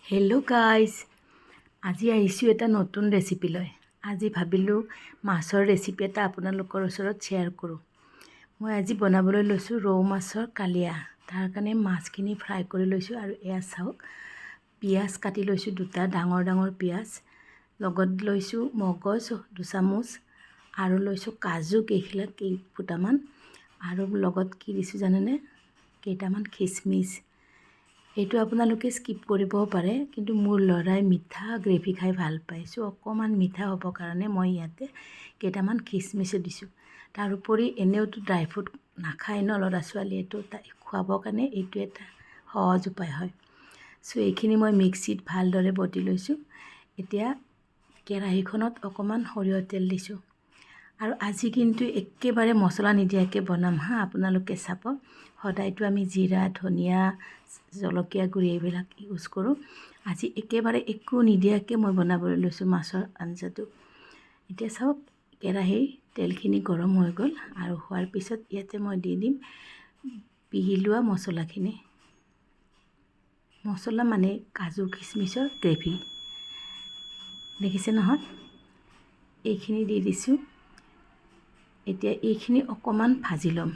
Hello' guys, আজি আহিছোঁ এটা নতুন ৰেচিপি লৈ। আজি ভাবিলোঁ মাছৰ ৰেচিপি এটা আপোনালোকৰ ওচৰত শ্বেয়াৰ কৰোঁ। মই আজি বনাবলৈ লৈছোঁ ৰৌ মাছৰ কালিয়া। তাৰ কাৰণে মাছখিনি ফ্ৰাই কৰি লৈছোঁ আৰু এয়া চাওক, পিঁয়াজ কাটি লৈছোঁ দুটা ডাঙৰ ডাঙৰ পিঁয়াজ, লগত লৈছোঁ মগজ 2 চামুচ আৰু লৈছোঁ কাজু কেইফুটামান আৰু লগত কি দিছোঁ জানেনে, কেইটামান খিচমিচ। এইটো আপোনালোকে স্কিপ কৰিবও পাৰে, কিন্তু মোৰ ল'ৰাই মিঠা গ্ৰেভি খাই ভাল পাইছোঁ, অকণমান মিঠা হ'ব কাৰণে মই ইয়াতে কেইটামান খিচমিচো দিছোঁ। তাৰোপৰি এনেওতো ড্ৰাই ফ্ৰুট নাখায় ন ল'ৰা ছোৱালীয়েতো, তাই খুৱাবৰ কাৰণে এইটো এটা সহজ উপায় হয়। চ' এইখিনি মই মিক্সিত ভালদৰে বটি লৈছোঁ। এতিয়া কেৰাহীখনত অকণমান সৰিয়হ তেল দিছোঁ আৰু আজি কিন্তু একেবাৰে মছলা নিদিয়াকৈ বনাম হা, আপোনালোকে চাব। সদায়তো আমি জিৰা, ধনিয়া, জলকীয়া গুড়ি এইবিলাক ইউজ কৰোঁ। আজি একেবাৰে একো নিদিয়াকৈ মই বনাবলৈ লৈছোঁ মাছৰ আঞ্জাটো। এতিয়া চাওক, কেৰাহীৰ তেলখিনি গৰম হৈ গ'ল আৰু হোৱাৰ পিছত ইয়াতে মই দি দিম পিহি লোৱা মছলাখিনি। মছলা মানে কাজু খিচমিচৰ গ্ৰেভি, দেখিছে নহয়, এইখিনি দি দিছোঁ। এতিয়া এইখিনি অকণমান ভাজি ল'ম,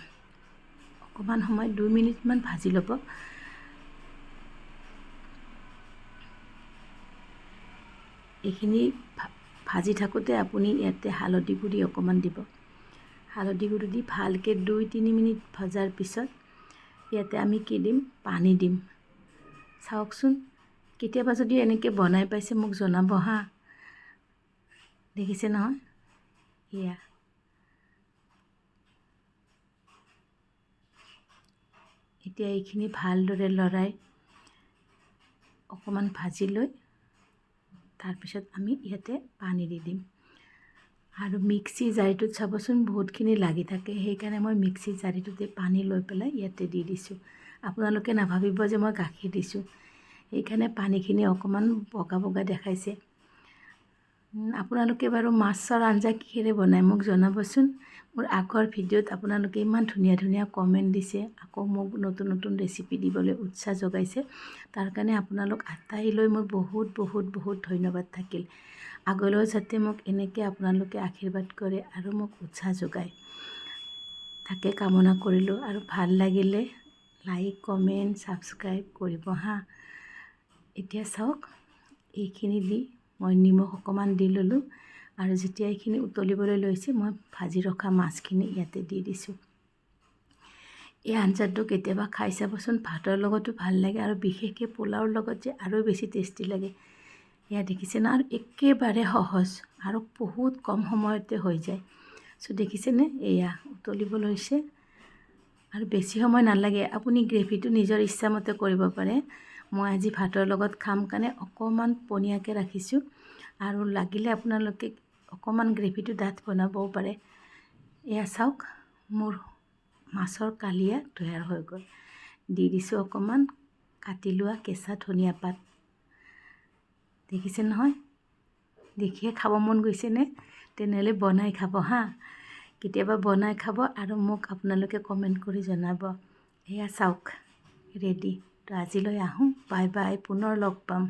অকণমান সময় 2 মিনিটমান ভাজি ল'ব। এইখিনি ভাজি থাকোঁতে আপুনি ইয়াতে হালধি গুড়ি অকণমান দিব। হালধি গুড়ি দি ভালকৈ 2-3 মিনিট ভজাৰ পিছত ইয়াতে আমি কি দিম, পানী দিম। চাওকচোন, কেতিয়াবা যদি এনেকৈ বনাই পাইছে মোক জনাব হা। দেখিছে নহয়, এয়া এতিয়া এইখিনি ভালদৰে লৰাই অকণমান ভাজি লৈ তাৰপিছত আমি ইয়াতে পানী দি দিম। আৰু মিক্সি জাৰিটোত চাবচোন বহুতখিনি লাগি থাকে, সেইকাৰণে মই মিক্সি জাৰিটোতে পানী লৈ পেলাই ইয়াতে দি দিছোঁ। আপোনালোকে নাভাবিব যে মই গাখীৰ দিছোঁ, সেইকাৰণে পানীখিনি অকণমান বগা বগা দেখাইছে। আপোনালোকে বাৰু মাছৰ আঞ্জা কিহেৰে বনায় মোক জনাবচোন। মোৰ আগৰ ভিডিঅ'ত আপোনালোকে ইমান ধুনীয়া ধুনীয়া কমেণ্ট দিছে, আকৌ মোক নতুন নতুন ৰেচিপি দিবলৈ উৎসাহ যোগাইছে। তাৰ কাৰণে আপোনালোক আটাইলৈ মই বহুত বহুত বহুত ধন্যবাদ থাকিল। আগলৈও যাতে মোক এনেকৈ আপোনালোকে আশীৰ্বাদ কৰে আৰু মোক উৎসাহ যোগায়, তাকে কামনা কৰিলোঁ। আৰু ভাল লাগিলে লাইক, কমেণ্ট, ছাবস্ক্ৰাইব কৰিব হা। এতিয়া চাওক, এইখিনি দি মই নিমখ অকণমান দি ল'লোঁ আৰু যেতিয়া এইখিনি উতলিবলৈ লৈছে মই ভাজি ৰখা মাছখিনি ইয়াতে দি দিছোঁ। এই আঞ্জাটো কেতিয়াবা খাই চাবচোন, ভাতৰ লগতো ভাল লাগে আৰু বিশেষকৈ পোলাওৰ লগত যে আৰু বেছি টেষ্টি লাগে। এয়া দেখিছে না, আৰু একেবাৰে সহজ আৰু বহুত কম সময়তে হৈ যায়। চ' দেখিছেনে, এয়া উতলিব লৈছে আৰু বেছি সময় নালাগে। আপুনি গ্ৰেভিটো নিজৰ ইচ্ছামতে কৰিব পাৰে। মই আজি ভাতৰ লগত খাম কাৰণে অকণমান পনীয়াকৈ ৰাখিছোঁ, আৰু লাগিলে আপোনালোকে অকণমান গ্ৰেভিটো ডাঠ বনাবও পাৰে। এয়া চাওক, মোৰ মাছৰ কালিয়া তৈয়াৰ হৈ গ'ল। দি দিছোঁ অকণমান কাটি লোৱা কেঁচা ধনিয়া পাত। দেখিছে নহয়, দেখিয়ে খাব মন গৈছেনে? তেনেহ'লে বনাই খাব হা, কেতিয়াবা বনাই খাব আৰু মোক আপোনালোকে কমেণ্ট কৰি জনাব। এয়া চাওক, ৰেডি। তো আজিলৈ আহোঁ, বাই বাই, পুনৰ লগ পাম।